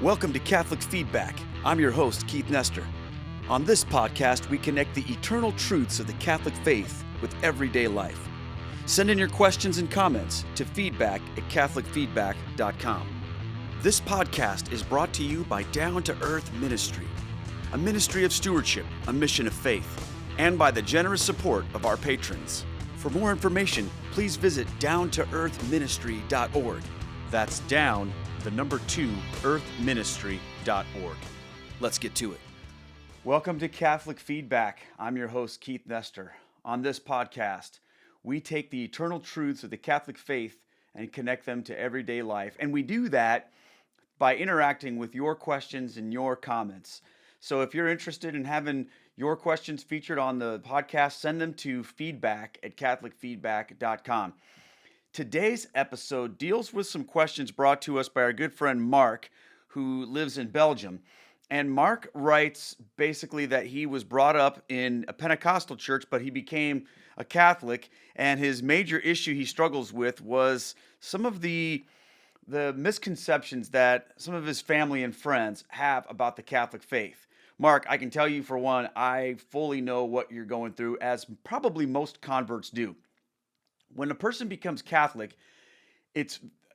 Welcome to Catholic Feedback. I'm your host, Keith Nestor. On this podcast, we connect the eternal truths of the Catholic faith with everyday life. Send in your questions and comments to feedback@catholicfeedback.com. This podcast is brought to you by Down to Earth Ministry, a ministry of stewardship, a mission of faith, and by the generous support of our patrons. For more information, please visit downtoearthministry.org. That's down, the number 2, earthministry.org. Let's get to it. Welcome to Catholic Feedback. I'm your host, Keith Nestor. On this podcast, we take the eternal truths of the Catholic faith and connect them to everyday life. And we do that by interacting with your questions and your comments. So if you're interested in having your questions featured on the podcast, send them to feedback@catholicfeedback.com. Today's episode deals with some questions brought to us by our good friend Marc, who lives in Belgium. And Marc writes basically that he was brought up in a Pentecostal church, but he became a Catholic, and his major issue he struggles with was some of the misconceptions that some of his family and friends have about the Catholic faith. Marc, I can tell you for one, I fully know what you're going through, as probably most converts do. When a person becomes Catholic,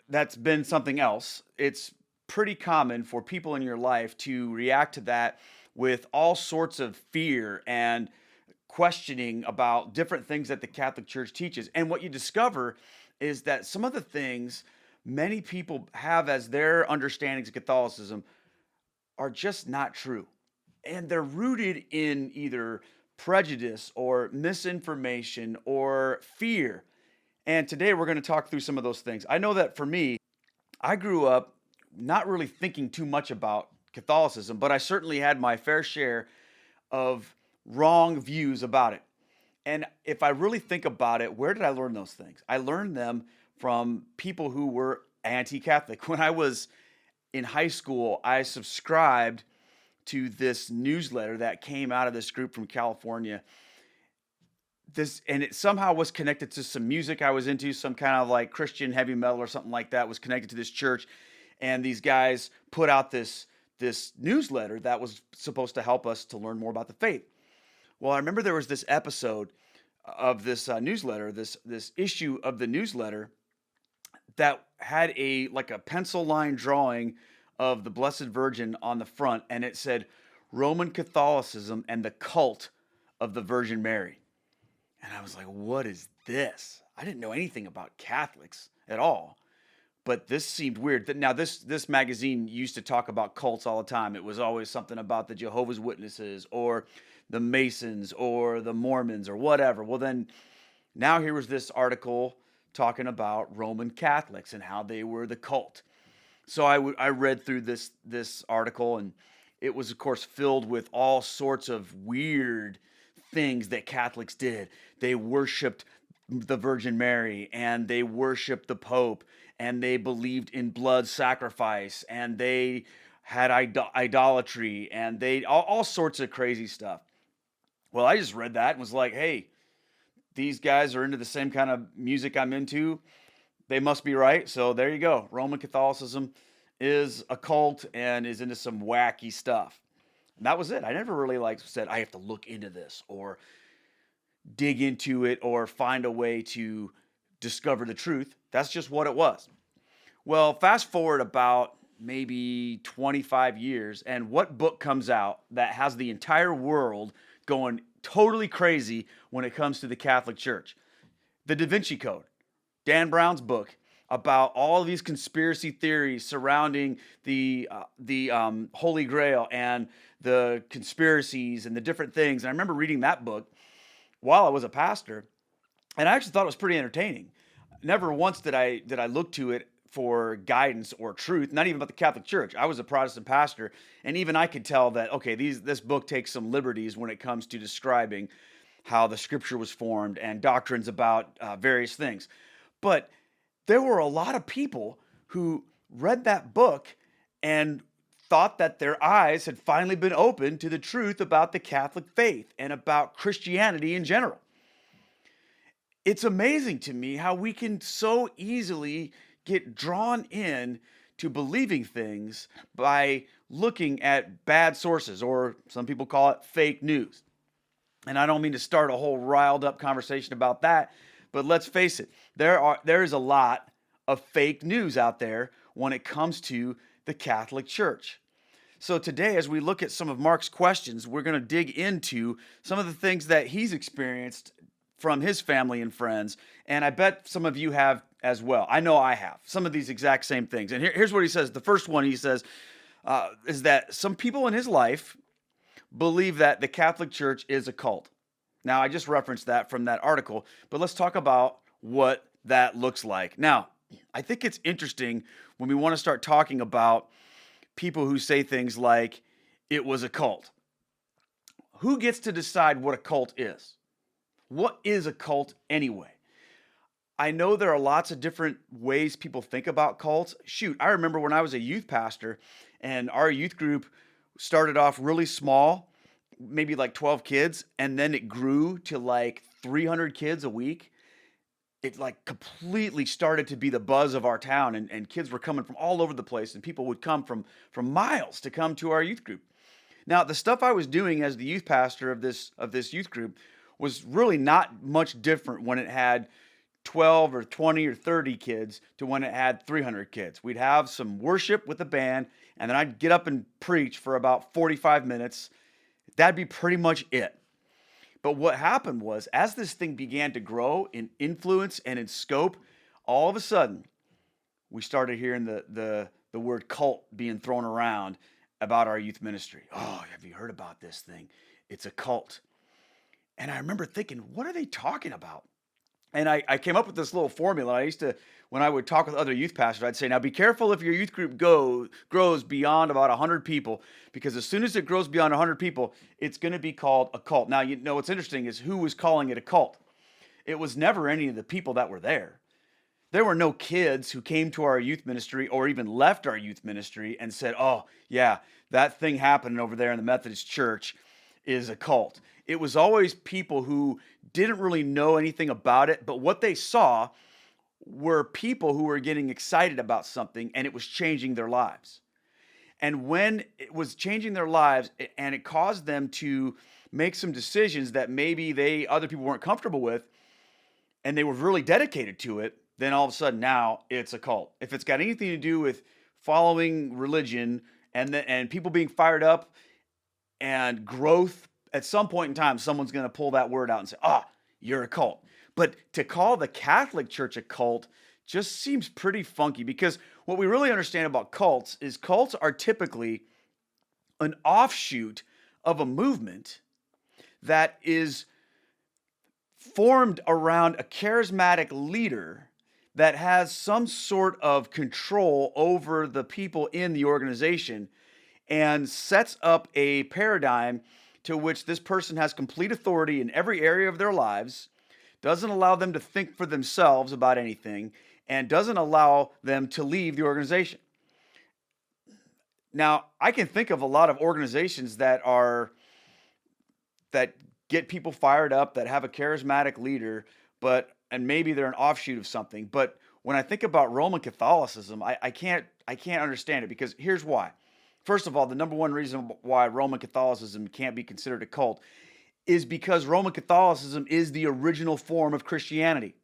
that's been something else. It's pretty common for people in your life to react to that with all sorts of fear and questioning about different things that the Catholic Church teaches. And what you discover is that some of the things many people have as their understandings of Catholicism are just not true. And they're rooted in either prejudice or misinformation or fear. And today we're going to talk through some of those things. I know that for me, I grew up not really thinking too much about Catholicism, but I certainly had my fair share of wrong views about it. And if I really think about it, where did I learn those things? I learned them from people who were anti-Catholic. When I was in high school, I subscribed to this newsletter that came out of this group from California. And it somehow was connected to some music I was into, some kind of like Christian heavy metal or something like that was connected to this church. And these guys put out this newsletter that was supposed to help us to learn more about the faith. Well, I remember there was this episode of this newsletter, this issue of the newsletter that had a pencil line drawing of the Blessed Virgin on the front, and it said Roman Catholicism and the cult of the Virgin Mary. And I was like, what is this? I didn't know anything about Catholics at all. But this seemed weird. Now, this magazine used to talk about cults all the time. It was always something about the Jehovah's Witnesses or the Masons or the Mormons or whatever. Well, then, now here was this article talking about Roman Catholics and how they were the cult. So I read through this article, and it was, of course, filled with all sorts of weird things that Catholics did. They worshipped the Virgin Mary, and they worshipped the Pope, and they believed in blood sacrifice, and they had idolatry, and they all sorts of crazy stuff. Well, I just read that and was like, hey, these guys are into the same kind of music I'm into. They must be right. So there you go. Roman Catholicism is a cult and is into some wacky stuff. And that was it. I never really said I have to look into this or dig into it or find a way to discover the truth. That's just what it was. Well, fast forward about maybe 25 years, and what book comes out that has the entire world going totally crazy when it comes to the Catholic Church? The Da Vinci Code, Dan Brown's book about all of these conspiracy theories surrounding the Holy Grail and the conspiracies and the different things. And I remember reading that book while I was a pastor, and I actually thought it was pretty entertaining. Never once did I look to it for guidance or truth, not even about the Catholic Church. I was a Protestant pastor, and even I could tell that, okay, this book takes some liberties when it comes to describing how the scripture was formed and doctrines about various things. But there were a lot of people who read that book and thought that their eyes had finally been opened to the truth about the Catholic faith and about Christianity in general. It's amazing to me how we can so easily get drawn in to believing things by looking at bad sources, or some people call it fake news. And I don't mean to start a whole riled up conversation about that, but let's face it, there is a lot of fake news out there when it comes to the Catholic Church. So today, as we look at some of Marc's questions, we're going to dig into some of the things that he's experienced from his family and friends, and I bet some of you have as well. I know I have some of these exact same things. And here's what he says. The first one he says is that some people in his life believe that the Catholic Church is a cult. Now, I just referenced that from that article, but let's talk about what that looks like. Now, I think it's interesting when we want to start talking about people who say things like, it was a cult. Who gets to decide what a cult is? What is a cult anyway? I know there are lots of different ways people think about cults. Shoot, I remember when I was a youth pastor and our youth group started off really small, maybe like 12 kids, and then it grew to like 300 kids a week. It like completely started to be the buzz of our town, and kids were coming from all over the place, and people would come from miles to come to our youth group. Now, the stuff I was doing as the youth pastor of this youth group was really not much different when it had 12 or 20 or 30 kids to when it had 300 kids. We'd have some worship with the band, and then I'd get up and preach for about 45 minutes. That'd be pretty much it. But what happened was, as this thing began to grow in influence and in scope, all of a sudden, we started hearing the word cult being thrown around about our youth ministry. Oh, have you heard about this thing? It's a cult. And I remember thinking, what are they talking about? And I came up with this little formula. I used to, when I would talk with other youth pastors, I'd say, now be careful if your youth group grows beyond about 100 people, because as soon as it grows beyond 100 people, it's going to be called a cult. Now, you know what's interesting is who was calling it a cult. It was never any of the people that were there. There were no kids who came to our youth ministry or even left our youth ministry and said, oh, yeah, that thing happening over there in the Methodist church is a cult. It was always people who didn't really know anything about it, but what they saw were people who were getting excited about something, and it was changing their lives. And when it was changing their lives and it caused them to make some decisions that maybe other people weren't comfortable with, and they were really dedicated to it, then all of a sudden now it's a cult. If it's got anything to do with following religion and people being fired up and growth, at some point in time, someone's going to pull that word out and say, you're a cult. But to call the Catholic Church a cult just seems pretty funky, because what we really understand about cults is cults are typically an offshoot of a movement that is formed around a charismatic leader that has some sort of control over the people in the organization and sets up a paradigm to which this person has complete authority in every area of their lives, doesn't allow them to think for themselves about anything, and doesn't allow them to leave the organization. Now, I can think of a lot of organizations that get people fired up, that have a charismatic leader, and maybe they're an offshoot of something. But when I think about Roman Catholicism, I can't understand it, because here's why. First of all, the number one reason why Roman Catholicism can't be considered a cult is because Roman Catholicism is the original form of Christianity.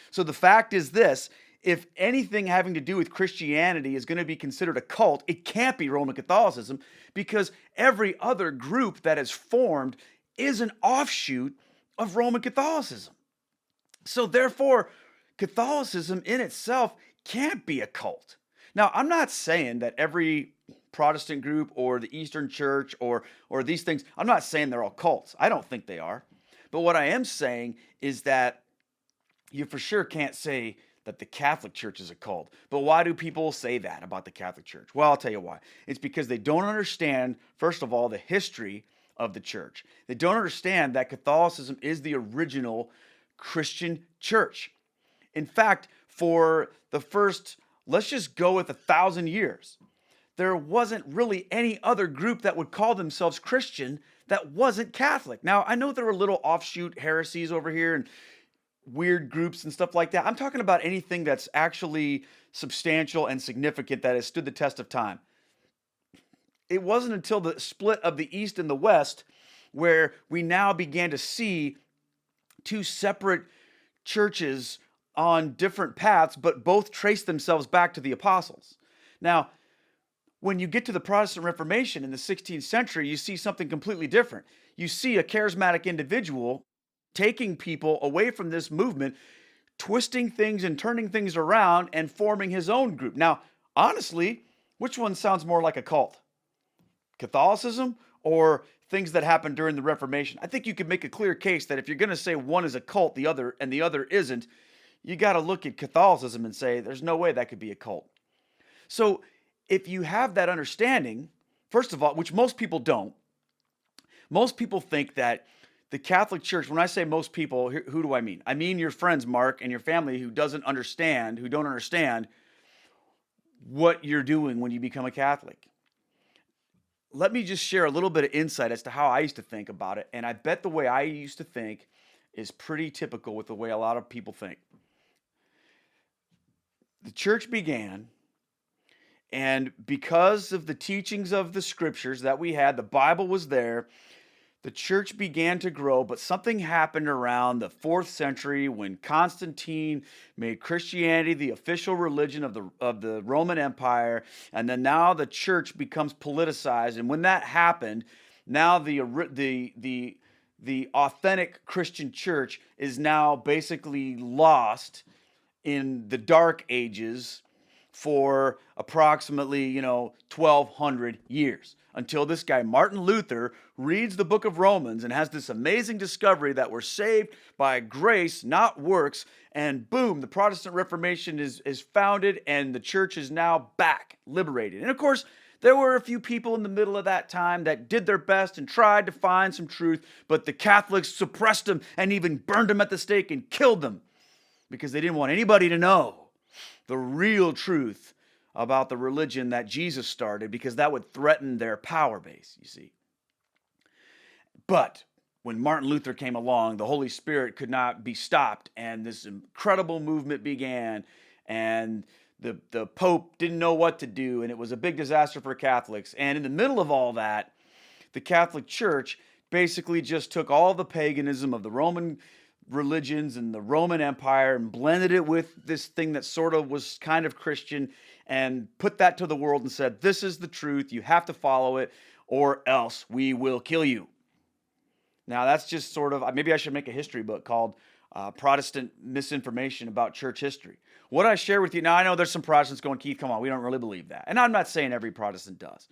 So the fact is this: if anything having to do with Christianity is going to be considered a cult, it can't be Roman Catholicism, because every other group that is formed is an offshoot of Roman Catholicism. So therefore, Catholicism in itself can't be a cult. Now, I'm not saying that every Protestant group or the Eastern Church or these things, I'm not saying they're all cults. I don't think they are. But what I am saying is that you for sure can't say that the Catholic Church is a cult. But why do people say that about the Catholic Church? Well, I'll tell you why. It's because they don't understand, first of all, the history of the church. They don't understand that Catholicism is the original Christian church. In fact, for the first, let's just go with 1,000 years, there wasn't really any other group that would call themselves Christian that wasn't Catholic. Now, I know there were little offshoot heresies over here, and weird groups and stuff like that. I'm talking about anything that's actually substantial and significant that has stood the test of time. It wasn't until the split of the East and the West where we now began to see two separate churches on different paths, but both trace themselves back to the apostles. Now, when you get to the Protestant Reformation in the 16th century, you see something completely different. You see a charismatic individual taking people away from this movement, twisting things and turning things around and forming his own group. Now, honestly, which one sounds more like a cult? Catholicism or things that happened during the Reformation? I think you could make a clear case that if you're going to say one is a cult, the other isn't, you got to look at Catholicism and say there's no way that could be a cult. So if you have that understanding, first of all, which most people don't, most people think that the Catholic Church, when I say most people, who do I mean? I mean your friends, Mark, and your family who don't understand what you're doing when you become a Catholic. Let me just share a little bit of insight as to how I used to think about it. And I bet the way I used to think is pretty typical with the way a lot of people think. The church began, and because of the teachings of the scriptures that we had, the Bible was there, the church began to grow, but something happened around the 4th century when Constantine made Christianity the official religion of the Roman Empire, and then now the church becomes politicized. And when that happened, now the authentic Christian church is now basically lost in the Dark Ages for approximately 1,200 years, until this guy Martin Luther reads the book of Romans and has this amazing discovery that we're saved by grace, not works, and boom, the Protestant Reformation is founded, and the church is now back, liberated. And of course, there were a few people in the middle of that time that did their best and tried to find some truth, but the Catholics suppressed them and even burned them at the stake and killed them because they didn't want anybody to know the real truth about the religion that Jesus started, because that would threaten their power base, you see. But when Martin Luther came along, the Holy Spirit could not be stopped, and this incredible movement began, and the Pope didn't know what to do, and it was a big disaster for Catholics. And in the middle of all that, the Catholic Church basically just took all the paganism of the Roman religions and the Roman Empire and blended it with this thing that sort of was kind of Christian, and put that to the world and said, this is the truth, you have to follow it, or else we will kill you. Now that's just sort of, maybe I should make a history book called Protestant Misinformation About Church History. What I share with you, now I know there's some Protestants going, Keith, come on, we don't really believe that. And I'm not saying every Protestant does.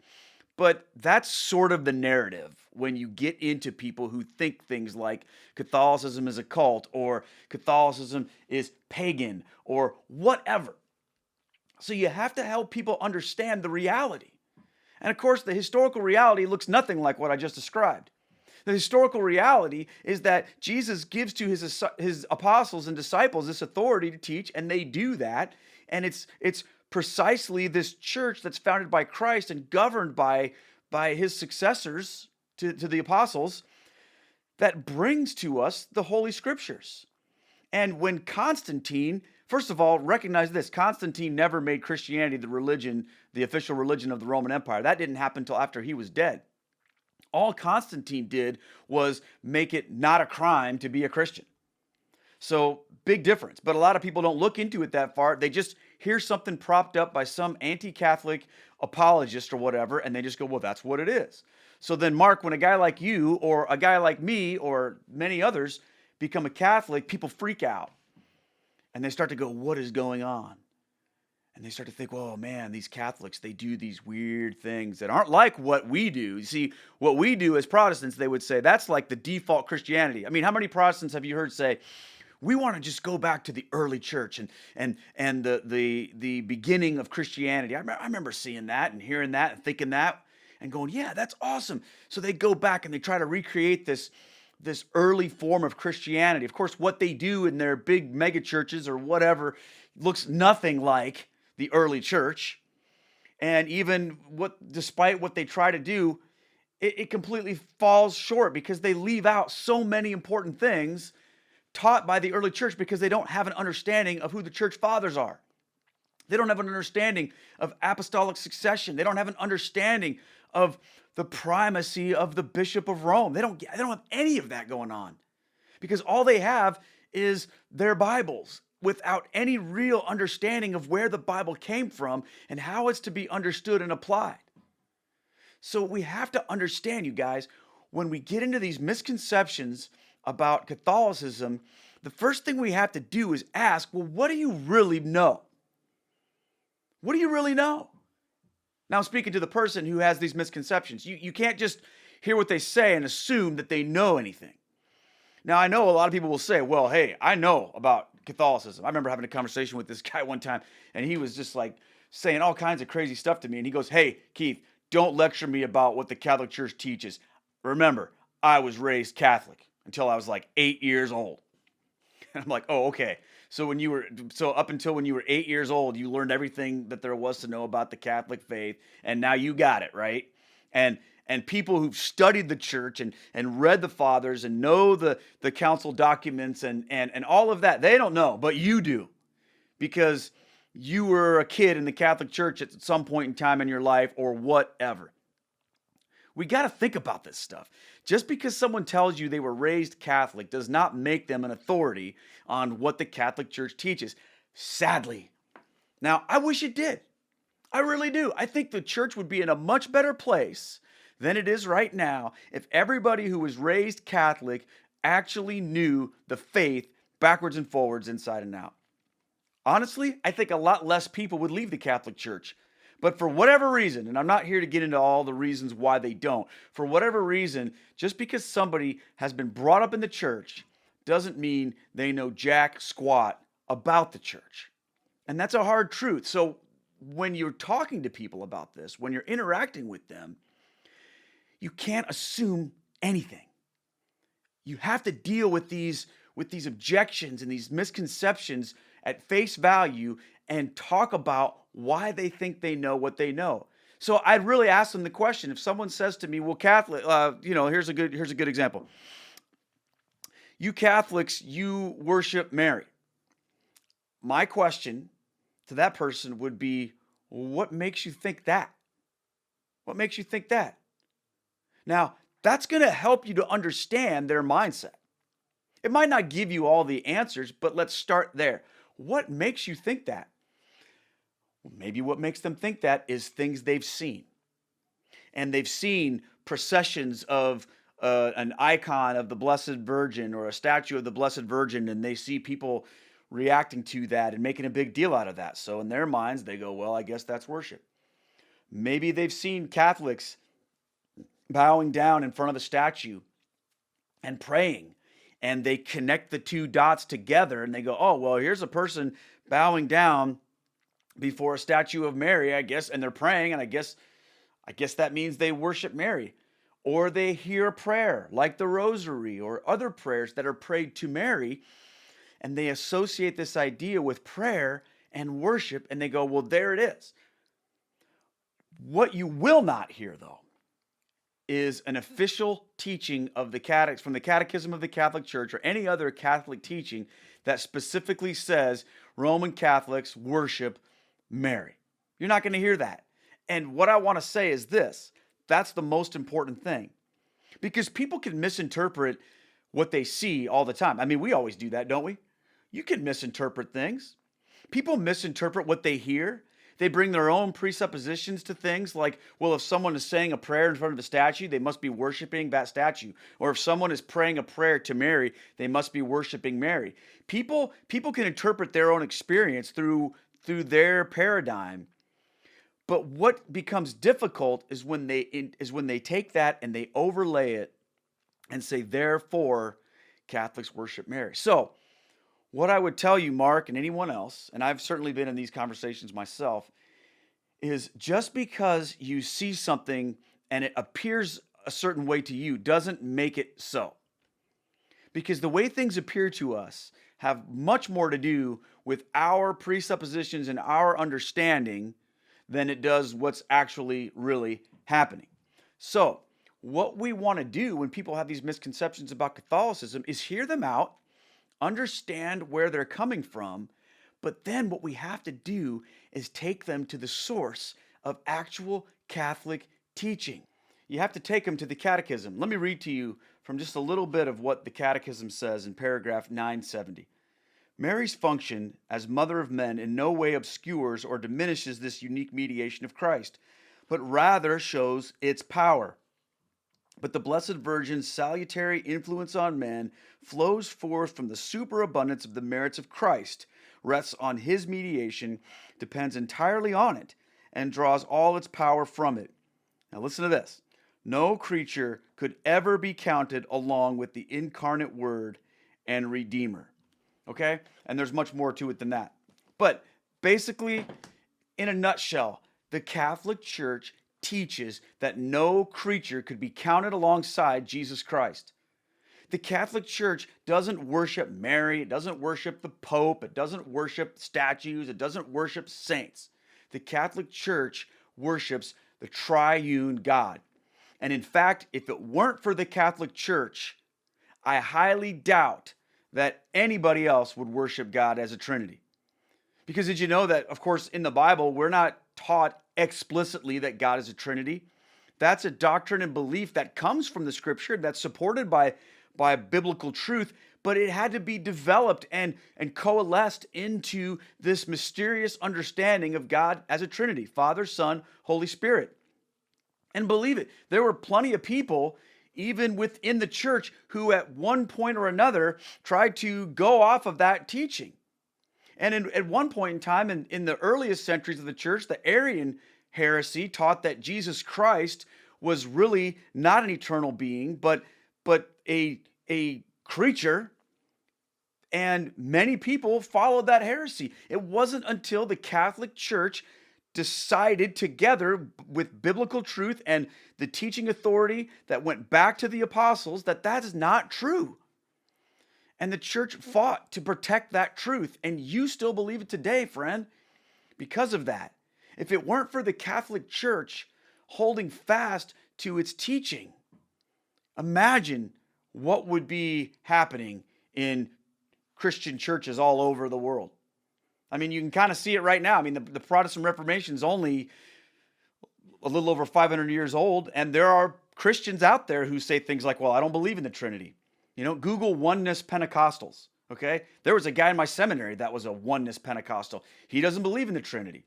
But that's sort of the narrative when you get into people who think things like Catholicism is a cult, or Catholicism is pagan, or whatever. So you have to help people understand the reality. And of course, the historical reality looks nothing like what I just described. The historical reality is that Jesus gives to his apostles and disciples this authority to teach, and they do that. And it's precisely this church that's founded by Christ and governed by his successors to the apostles that brings to us the Holy Scriptures. And when Constantine, first of all, recognize this, Constantine never made Christianity the official religion of the Roman Empire. That didn't happen until after he was dead. All Constantine did was make it not a crime to be a Christian. So, big difference. But a lot of people don't look into it that far. They just hear something propped up by some anti-Catholic apologist or whatever, and they just go, well, that's what it is. So then, Mark, when a guy like you or a guy like me or many others become a Catholic, people freak out. And they start to go, what is going on? And they start to think, well, man, these Catholics, they do these weird things that aren't like what we do. You see, what we do as Protestants, they would say, that's like the default Christianity. I mean, how many Protestants have you heard say, we want to just go back to the early church and the beginning of Christianity? I remember seeing that and hearing that and thinking that and going, yeah, that's awesome. So they go back and they try to recreate this early form of Christianity. Of course, what they do in their big mega churches or whatever looks nothing like the early church. And even despite what they try to do, it completely falls short because they leave out so many important things taught by the early church because they don't have an understanding of who the church fathers are. They don't have an understanding of apostolic succession. They don't have an understanding of the primacy of the Bishop of Rome. They don't have any of that going on because all they have is their Bibles without any real understanding of where the Bible came from and how it's to be understood and applied. So we have to understand, you guys, when we get into these misconceptions about Catholicism, the first thing we have to do is ask, well, what do you really know? What do you really know? Now, I'm speaking to the person who has these misconceptions. You can't just hear what they say and assume that they know anything. Now, I know a lot of people will say, well, hey, I know about Catholicism. I remember having a conversation with this guy one time, and he was just like saying all kinds of crazy stuff to me. And he goes, hey, Keith, don't lecture me about what the Catholic Church teaches. Remember, I was raised Catholic until I was like 8 years old. And I'm like, oh, okay. So up until when you were 8 years old, you learned everything that there was to know about the Catholic faith, and now you got it, right? And people who've studied the church and read the fathers and know the council documents and all of that, they don't know, but you do, because you were a kid in the Catholic Church at some point in time in your life or whatever. We got to think about this stuff. Just because someone tells you they were raised Catholic does not make them an authority on what the Catholic Church teaches, sadly. Now, I wish it did. I really do. I think the church would be in a much better place than it is right now if everybody who was raised Catholic actually knew the faith backwards and forwards, inside and out. Honestly, I think a lot less people would leave the Catholic Church. But for whatever reason, and I'm not here to get into all the reasons why they don't, for whatever reason, just because somebody has been brought up in the church doesn't mean they know jack squat about the church. And that's a hard truth. So when you're talking to people about this, when you're interacting with them, you can't assume anything. You have to deal with these objections and these misconceptions at face value and talk about why they think they know what they know. So I'd really ask them the question. If someone says to me, well, Catholic, here's a good example. You Catholics, you worship Mary. My question to that person would be, what makes you think that? What makes you think that? Now, that's going to help you to understand their mindset. It might not give you all the answers, but let's start there. What makes you think that? Maybe what makes them think that is things they've seen. And they've seen processions of an icon of the Blessed Virgin or a statue of the Blessed Virgin, and they see people reacting to that and making a big deal out of that. So in their minds, they go, well, I guess that's worship. Maybe they've seen Catholics bowing down in front of a statue and praying, and they connect the two dots together, and they go, oh, well, here's a person bowing down before a statue of Mary, I guess, and they're praying, and I guess that means they worship Mary. Or they hear a prayer like the Rosary or other prayers that are prayed to Mary, and they associate this idea with prayer and worship, and they go, well, there it is. What you will not hear, though, is an official teaching of from the Catechism of the Catholic Church or any other Catholic teaching that specifically says Roman Catholics worship Mary. You're not going to hear that. And what I want to say is this. That's the most important thing. Because people can misinterpret what they see all the time. I mean, we always do that, don't we? You can misinterpret things. People misinterpret what they hear. They bring their own presuppositions to things like, well, if someone is saying a prayer in front of a statue, they must be worshiping that statue. Or if someone is praying a prayer to Mary, they must be worshiping Mary. People can interpret their own experience through their paradigm. But what becomes difficult is when they take that and they overlay it and say, therefore, Catholics worship Mary. So, what I would tell you, Mark, and anyone else, and I've certainly been in these conversations myself, is just because you see something and it appears a certain way to you doesn't make it so. Because the way things appear to us have much more to do with our presuppositions and our understanding than it does what's actually really happening. So, what we want to do when people have these misconceptions about Catholicism is hear them out, understand where they're coming from, but then what we have to do is take them to the source of actual Catholic teaching. You have to take them to the Catechism. Let me read to you from just a little bit of what the Catechism says in paragraph 970. Mary's function as mother of men in no way obscures or diminishes this unique mediation of Christ, but rather shows its power. But the Blessed Virgin's salutary influence on man flows forth from the superabundance of the merits of Christ, rests on his mediation, depends entirely on it, and draws all its power from it. Now listen to this. No creature could ever be counted along with the incarnate Word and Redeemer. Okay? And there's much more to it than that. But basically, in a nutshell, the Catholic Church teaches that no creature could be counted alongside Jesus Christ. The Catholic Church doesn't worship Mary, it doesn't worship the Pope, it doesn't worship statues, it doesn't worship saints. The Catholic Church worships the triune God. And in fact, if it weren't for the Catholic Church, I highly doubt that anybody else would worship God as a Trinity. Because did you know that, of course, in the Bible, we're not taught explicitly that God is a Trinity? That's a doctrine and belief that comes from the Scripture, that's supported by biblical truth, but it had to be developed and coalesced into this mysterious understanding of God as a Trinity, Father, Son, Holy Spirit. And believe it, there were plenty of people, even within the church, who at one point or another tried to go off of that teaching. And at one point in time, in the earliest centuries of the church, the Arian heresy taught that Jesus Christ was really not an eternal being, but a creature. And many people followed that heresy. It wasn't until the Catholic Church decided, together with biblical truth and the teaching authority that went back to the apostles, that that is not true. And the church fought to protect that truth. And you still believe it today, friend, because of that. If it weren't for the Catholic Church holding fast to its teaching, imagine what would be happening in Christian churches all over the world. I mean, you can kind of see it right now. I mean, the Protestant Reformation is only a little over 500 years old, and there are Christians out there who say things like, well, I don't believe in the Trinity. You know, Google oneness Pentecostals, okay? There was a guy in my seminary that was a oneness Pentecostal. He doesn't believe in the Trinity.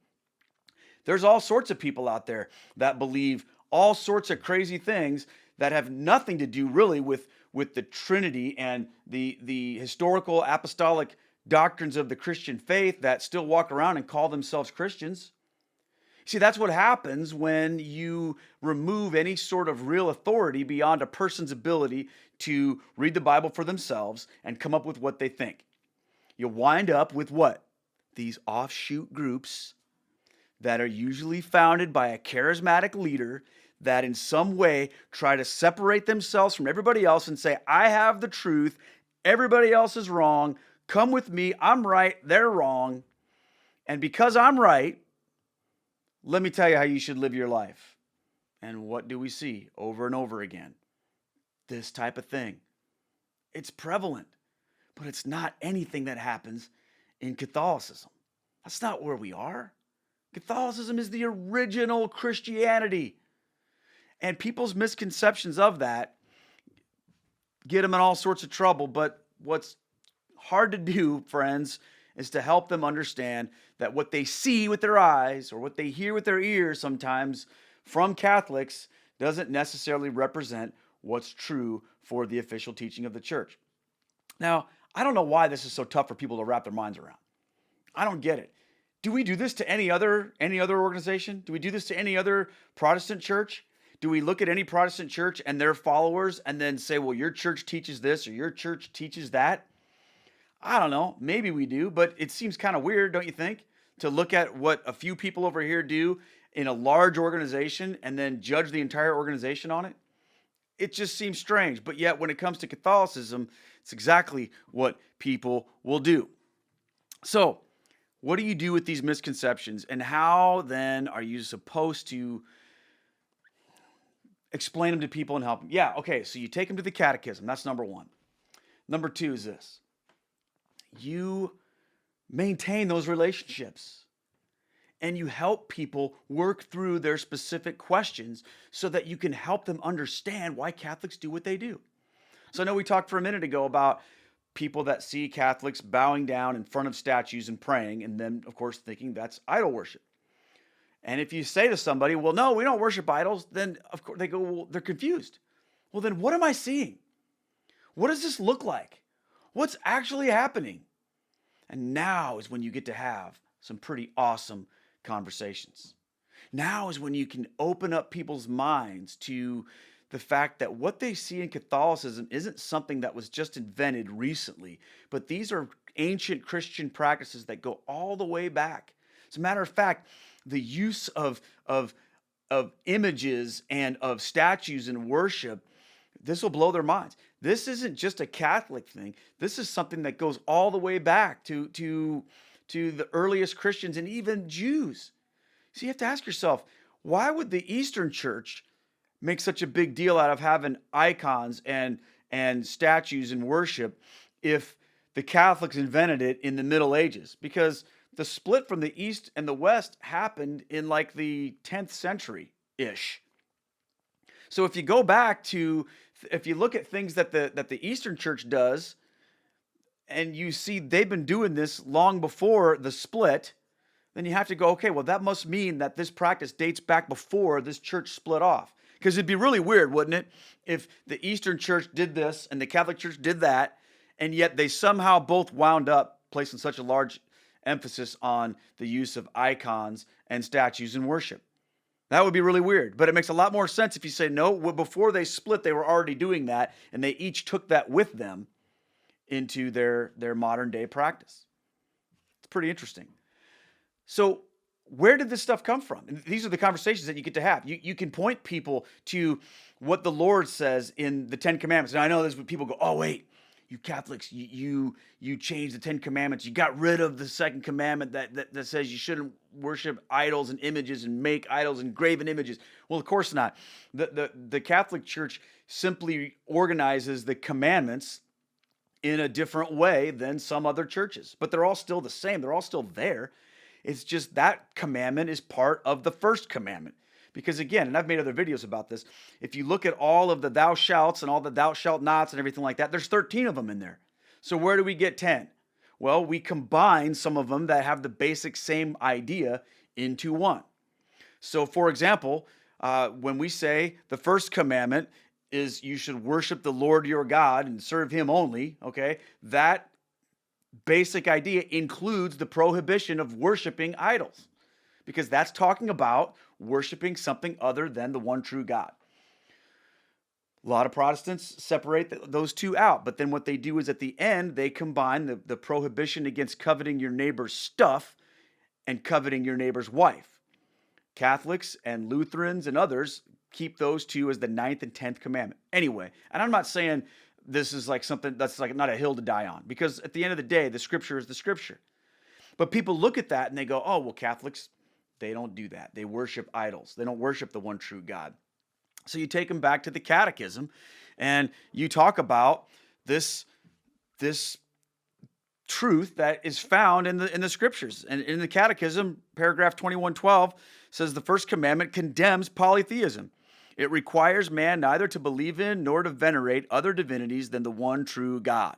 There's all sorts of people out there that believe all sorts of crazy things that have nothing to do really with the Trinity and the historical apostolic doctrines of the Christian faith that still walk around and call themselves Christians. See, that's what happens when you remove any sort of real authority beyond a person's ability to read the Bible for themselves and come up with what they think. You wind up with what? These offshoot groups that are usually founded by a charismatic leader that in some way try to separate themselves from everybody else and say, I have the truth, everybody else is wrong, come with me, I'm right, they're wrong, and because I'm right, let me tell you how you should live your life. And what do we see over and over again? This type of thing. It's prevalent, but it's not anything that happens in Catholicism. That's not where we are. Catholicism is the original Christianity. And people's misconceptions of that get them in all sorts of trouble. But what's hard to do, friends, is to help them understand that what they see with their eyes or what they hear with their ears sometimes from Catholics doesn't necessarily represent what's true for the official teaching of the church. Now, I don't know why this is so tough for people to wrap their minds around. I don't get it. Do we do this to any other organization? Do we do this to any other Protestant church? Do we look at any Protestant church and their followers and then say, well, your church teaches this or your church teaches that? I don't know. Maybe we do, but it seems kind of weird, don't you think? To look at what a few people over here do in a large organization and then judge the entire organization on it. It just seems strange. But yet when it comes to Catholicism, it's exactly what people will do. So what do you do with these misconceptions? And how then are you supposed to explain them to people and help them? Yeah, okay, so you take them to the Catechism. That's number one. Number two is this. you maintain those relationships and you help people work through their specific questions so that you can help them understand why Catholics do what they do. So I know we talked for a minute ago about people that see Catholics bowing down in front of statues and praying, and then, of course, thinking that's idol worship. And if you say to somebody, well, no, we don't worship idols, then, of course, they go, well, they're confused. Well, then what am I seeing? What does this look like? What's actually happening? And now is when you get to have some pretty awesome conversations. Now is when you can open up people's minds to the fact that what they see in Catholicism isn't something that was just invented recently, but these are ancient Christian practices that go all the way back. As a matter of fact, the use of images and of statues in worship, this will blow their minds. This isn't just a Catholic thing. This is something that goes all the way back to the earliest Christians and even Jews. So you have to ask yourself, why would the Eastern Church make such a big deal out of having icons and statues in worship if the Catholics invented it in the Middle Ages? Because the split from the East and the West happened in like the 10th century-ish. So if you go back to, if you look at things that the Eastern Church does, and you see they've been doing this long before the split, then you have to go, okay, well, that must mean that this practice dates back before this church split off. Because it'd be really weird, wouldn't it, if the Eastern Church did this and the Catholic Church did that, and yet they somehow both wound up placing such a large emphasis on the use of icons and statues in worship. That would be really weird. But it makes a lot more sense if you say, no, before they split, they were already doing that, and they each took that with them into their modern day practice. It's pretty interesting. So where did this stuff come from? And these are the conversations that you get to have. You can point people to what the Lord says in the Ten Commandments. And I know there's people go, oh, wait, you Catholics, you changed the Ten Commandments. You got rid of the second commandment that says you shouldn't worship idols and images and make idols and graven images. Well, of course not. The Catholic Church simply organizes the commandments in a different way than some other churches. But they're all still the same. They're all still there. It's just that commandment is part of the first commandment. Because again, and I've made other videos about this, if you look at all of the thou shalts and all the thou shalt nots and everything like that, there's 13 of them in there. So where do we get 10? Well, we combine some of them that have the basic same idea into one. So for example, when we say the first commandment is you should worship the Lord your God and serve him only, okay, that basic idea includes the prohibition of worshiping idols, because that's talking about worshiping something other than the one true God. A lot of Protestants separate those two out, but then what they do is at the end, they combine the prohibition against coveting your neighbor's stuff and coveting your neighbor's wife. Catholics and Lutherans and others keep those two as the 9th and 10th commandment. Anyway, and I'm not saying this is like something that's like not a hill to die on, because at the end of the day, the scripture is the scripture. But people look at that and they go, oh, well, Catholics, they don't do that. They worship idols. They don't worship the one true God. So you take them back to the catechism and you talk about this truth that is found in the scriptures. And in the catechism, paragraph 2112 says the first commandment condemns polytheism. It requires man neither to believe in nor to venerate other divinities than the one true God.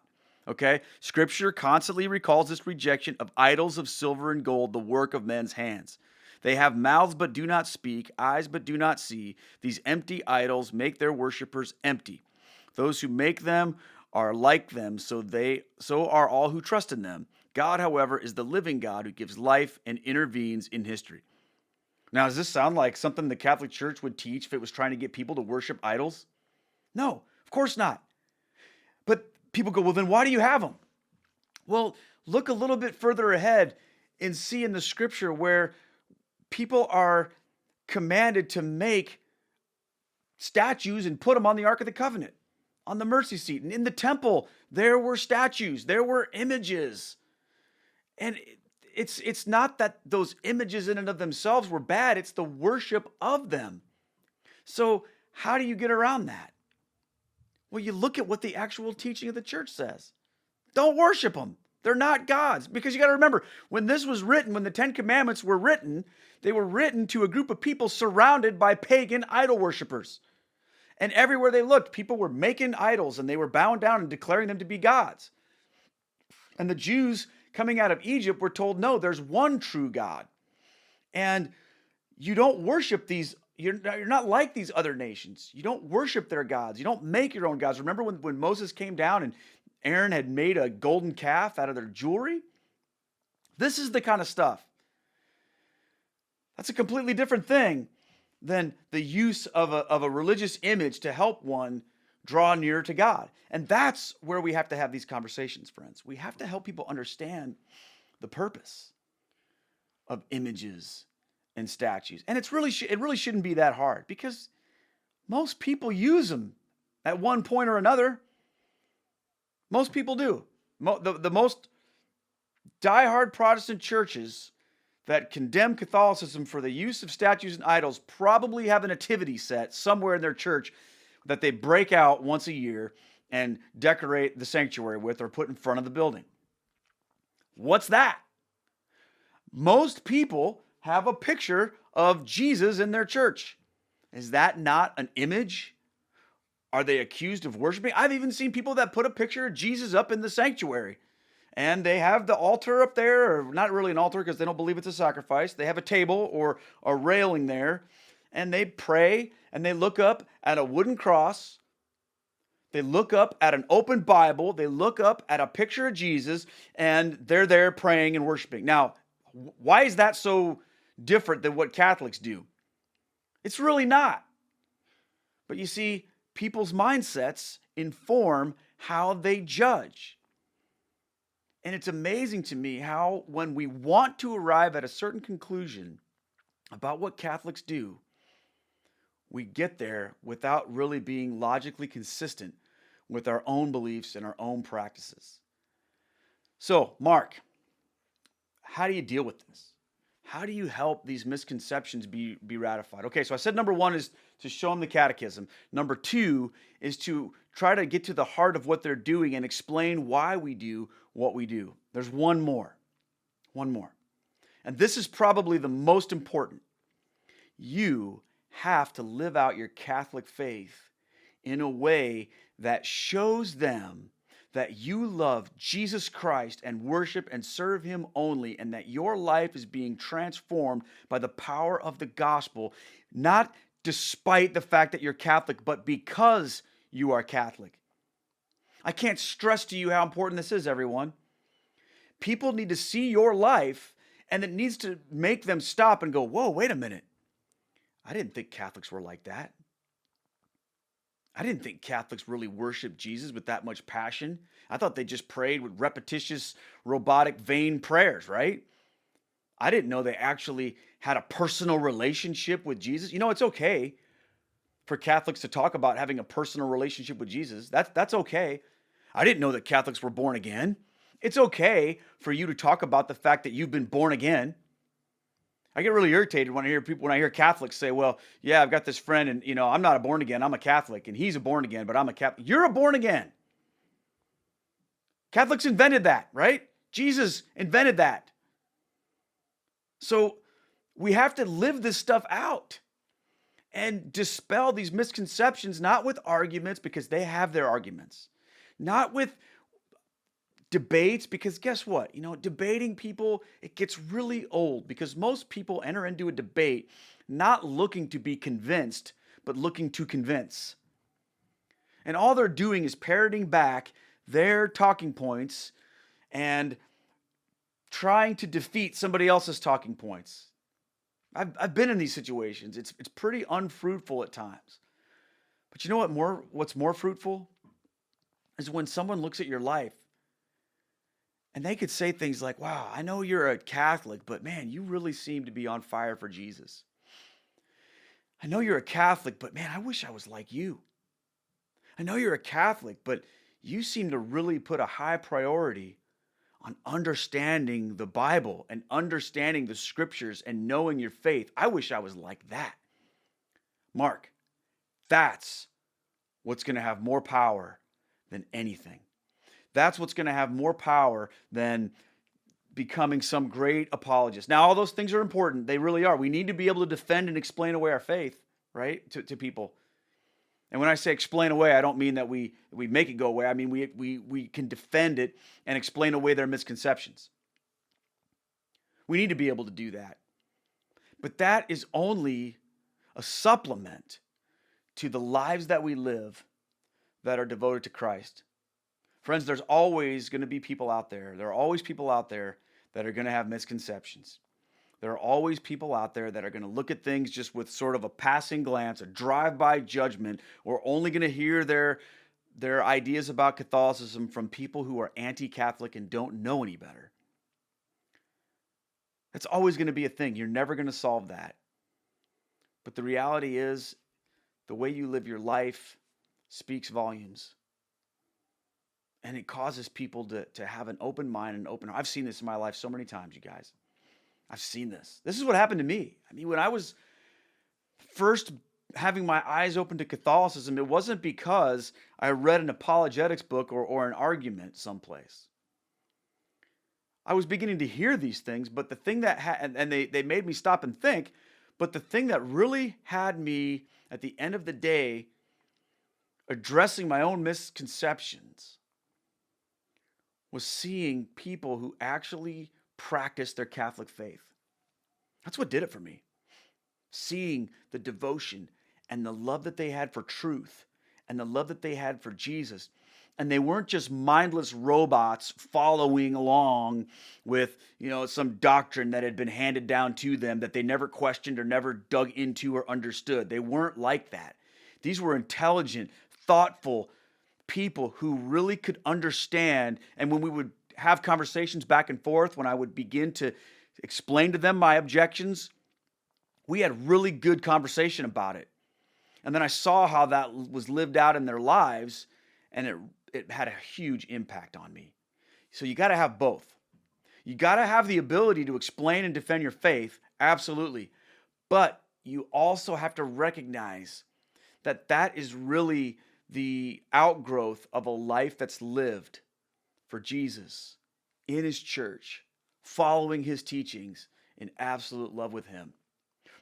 Okay? Scripture constantly recalls this rejection of idols of silver and gold, the work of men's hands. They have mouths but do not speak, eyes but do not see. These empty idols make their worshipers empty. Those who make them are like them, so are all who trust in them. God, however, is the living God who gives life and intervenes in history. Now, does this sound like something the Catholic Church would teach if it was trying to get people to worship idols? No, of course not. But people go, well, then why do you have them? Well, look a little bit further ahead and see in the scripture where people are commanded to make statues and put them on the Ark of the Covenant, on the mercy seat. And in the temple, there were statues, there were images. And it's not that those images in and of themselves were bad, it's the worship of them. So how do you get around that? Well, you look at what the actual teaching of the church says. Don't worship them. They're not gods. Because you got to remember, when this was written, when the Ten Commandments were written, they were written to a group of people surrounded by pagan idol worshipers. And everywhere they looked, people were making idols and they were bowing down and declaring them to be gods. And the Jews coming out of Egypt were told, no, there's one true God. And you don't worship these. You're not like these other nations. You don't worship their gods. You don't make your own gods. Remember when Moses came down and Aaron had made a golden calf out of their jewelry? This is the kind of stuff. That's a completely different thing than the use of a religious image to help one draw nearer to God. And that's where we have to have these conversations, friends. We have to help people understand the purpose of images and statues. And it really shouldn't be that hard, because most people use them at one point or another. Most people do. The most diehard Protestant churches that condemn Catholicism for the use of statues and idols probably have a nativity set somewhere in their church that they break out once a year and decorate the sanctuary with or put in front of the building. What's that? Most people have a picture of Jesus in their church. Is that not an image? Are they accused of worshiping? I've even seen people that put a picture of Jesus up in the sanctuary. And they have the altar up there, or not really an altar because they don't believe it's a sacrifice. They have a table or a railing there, and they pray, and they look up at a wooden cross. They look up at an open Bible. They look up at a picture of Jesus, and they're there praying and worshiping. Now, why is that so different than what Catholics do? It's really not. But you see, people's mindsets inform how they judge. And it's amazing to me how, when we want to arrive at a certain conclusion about what Catholics do, we get there without really being logically consistent with our own beliefs and our own practices. So, Marc, how do you deal with this? How do you help these misconceptions be ratified? Okay, so I said number one is to show them the catechism. Number two is to try to get to the heart of what they're doing and explain why we do what we do. There's one more. One more. And this is probably the most important. You have to live out your Catholic faith in a way that shows them that you love Jesus Christ and worship and serve him only, and that your life is being transformed by the power of the gospel, not despite the fact that you're Catholic, but because you are Catholic. I can't stress to you how important this is, everyone. People need to see your life, and it needs to make them stop and go, whoa, wait a minute. I didn't think Catholics were like that. I didn't think Catholics really worshiped Jesus with that much passion. I thought they just prayed with repetitious, robotic, vain prayers, right? I didn't know they actually had a personal relationship with Jesus. You know, it's okay for Catholics to talk about having a personal relationship with Jesus. That's okay. I didn't know that Catholics were born again. It's okay for you to talk about the fact that you've been born again. I get really irritated when I hear Catholics say, well, yeah, I've got this friend and, I'm not a born again, I'm a Catholic, and he's a born again, but I'm a Catholic. You're a born again. Catholics invented that, right? Jesus invented that. So we have to live this stuff out and dispel these misconceptions, not with arguments, because they have their arguments, not with debates, because guess what? Debating people, it gets really old, because most people enter into a debate not looking to be convinced, but looking to convince. And all they're doing is parroting back their talking points and trying to defeat somebody else's talking points. I've been in these situations. It's pretty unfruitful at times. But you know what's more fruitful is when someone looks at your life and they could say things like, wow, I know you're a Catholic, but man, you really seem to be on fire for Jesus. I know you're a Catholic, but man, I wish I was like you. I know you're a Catholic, but you seem to really put a high priority on understanding the Bible and understanding the scriptures and knowing your faith. I wish I was like that. Marc, that's what's going to have more power than anything. That's what's going to have more power than becoming some great apologist. Now, all those things are important. They really are. We need to be able to defend and explain away our faith, right, to people. And when I say explain away, I don't mean that we make it go away. I mean we can defend it and explain away their misconceptions. We need to be able to do that. But that is only a supplement to the lives that we live that are devoted to Christ. Friends, there's always going to be people out there. There are always people out there that are going to have misconceptions. There are always people out there that are going to look at things just with sort of a passing glance, a drive-by judgment, or only going to hear their ideas about Catholicism from people who are anti-Catholic and don't know any better. That's always going to be a thing. You're never going to solve that. But the reality is, the way you live your life speaks volumes. And it causes people to have an open mind and open heart. I've seen this in my life so many times, you guys. I've seen this. This is what happened to me. I mean, when I was first having my eyes open to Catholicism, it wasn't because I read an apologetics book or an argument someplace. I was beginning to hear these things, but the thing that and they made me stop and think, but the thing that really had me at the end of the day addressing my own misconceptions was seeing people who actually practice their Catholic faith. That's what did it for me. Seeing the devotion and the love that they had for truth and the love that they had for Jesus. And they weren't just mindless robots following along with, some doctrine that had been handed down to them that they never questioned or never dug into or understood. They weren't like that. These were intelligent, thoughtful people who really could understand. And when we would have conversations back and forth, when I would begin to explain to them my objections, we had really good conversation about it. And then I saw how that was lived out in their lives, and it had a huge impact on me. So you got to have both. You got to have the ability to explain and defend your faith, absolutely. But you also have to recognize that that is really the outgrowth of a life that's lived for Jesus, in his church, following his teachings, in absolute love with him.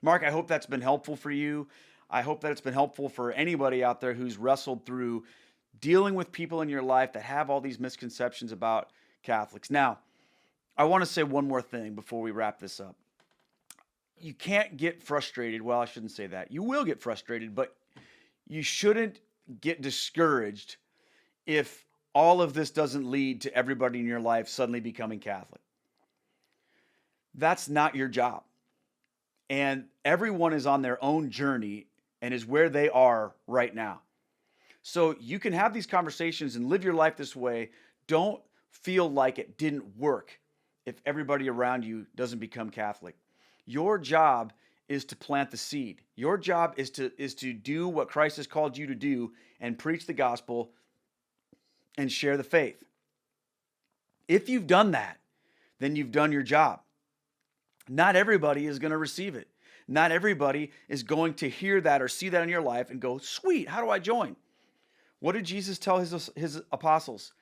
Mark, I hope that's been helpful for you. I hope that it's been helpful for anybody out there who's wrestled through dealing with people in your life that have all these misconceptions about Catholics. Now, I want to say one more thing before we wrap this up. You can't get frustrated. Well, I shouldn't say that. You will get frustrated, but you shouldn't get discouraged if all of this doesn't lead to everybody in your life suddenly becoming Catholic. That's not your job. And everyone is on their own journey and is where they are right now. So you can have these conversations and live your life this way. Don't feel like it didn't work if everybody around you doesn't become Catholic. Your job is to plant the seed. Your job is to do what Christ has called you to do and preach the gospel and share the faith. If you've done that, then you've done your job. Not everybody is going to receive it. Not everybody is going to hear that or see that in your life and go, sweet, how do I join? What did Jesus tell his apostles?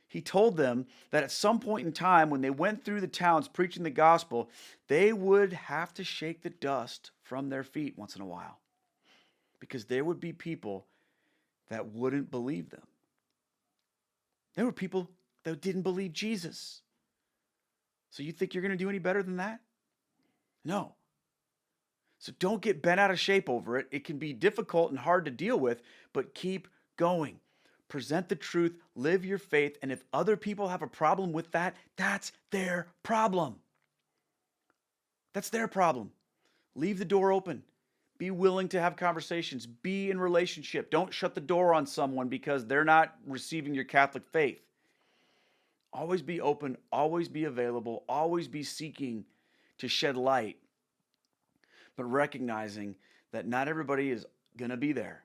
He told them that at some point in time when they went through the towns preaching the gospel, they would have to shake the dust from their feet once in a while because there would be people that wouldn't believe them. There were people that didn't believe Jesus. So you think you're going to do any better than that? No. So don't get bent out of shape over it. It can be difficult and hard to deal with, but keep going. Present the truth, live your faith, and if other people have a problem with that, that's their problem. That's their problem. Leave the door open. Be willing to have conversations. Be in relationship. Don't shut the door on someone because they're not receiving your Catholic faith. Always be open, always be available, always be seeking to shed light, but recognizing that not everybody is going to be there.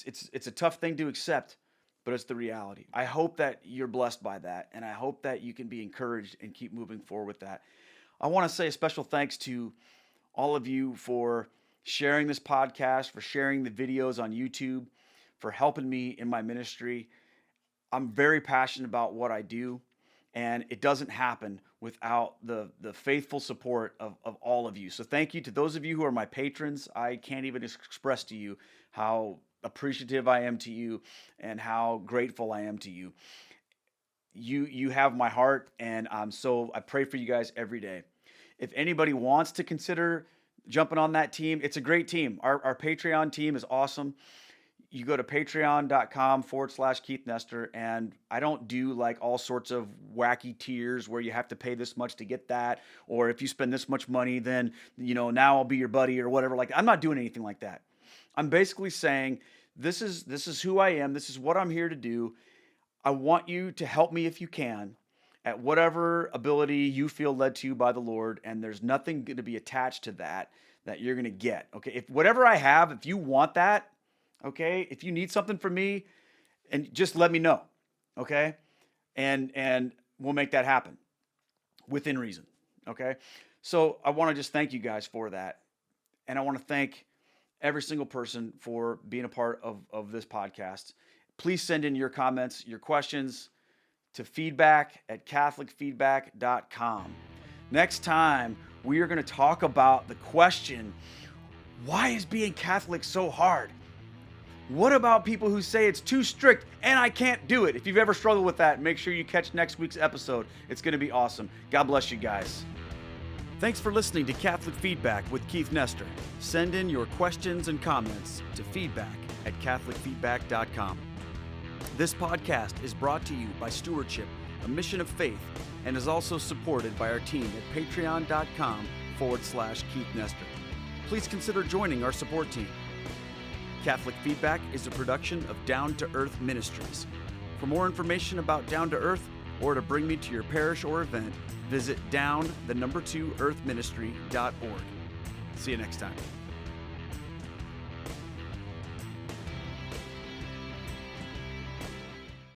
It's a tough thing to accept, but it's the reality. I hope that you're blessed by that, and I hope that you can be encouraged and keep moving forward with that. I want to say a special thanks to all of you for sharing this podcast, for sharing the videos on YouTube, for helping me in my ministry. I'm very passionate about what I do, and it doesn't happen without the faithful support of all of you. So thank you to those of you who are my patrons. I can't even express to you how appreciative I am to you and how grateful I am to you. You have my heart, and I pray for you guys every day. If anybody wants to consider jumping on that team, it's a great team. Our Patreon team is awesome. You go to patreon.com/Keith Nestor, and I don't do like all sorts of wacky tiers where you have to pay this much to get that, or if you spend this much money, then, now I'll be your buddy or whatever. Like, I'm not doing anything like that. I'm basically saying, this is who I am. This is what I'm here to do. I want you to help me if you can at whatever ability you feel led to by the Lord, and there's nothing going to be attached to that you're going to get. Okay, if whatever I have, if you want that, okay, if you need something from me, and just let me know, okay, and we'll make that happen within reason. Okay, so I want to just thank you guys for that, and I want to thank every single person for being a part of this podcast. Please send in your comments, your questions to feedback@catholicfeedback.com. Next time, we are going to talk about the question, why is being Catholic so hard? What about people who say it's too strict and I can't do it? If you've ever struggled with that, make sure you catch next week's episode. It's going to be awesome. God bless you guys. Thanks for listening to Catholic Feedback with Keith Nestor. Send in your questions and comments to feedback@catholicfeedback.com. This podcast is brought to you by Stewardship, a mission of faith, and is also supported by our team at patreon.com/Keith Nestor. Please consider joining our support team. Catholic Feedback is a production of Down to Earth Ministries. For more information about Down to Earth, or to bring me to your parish or event, visit down2earthministry.org. See you next time.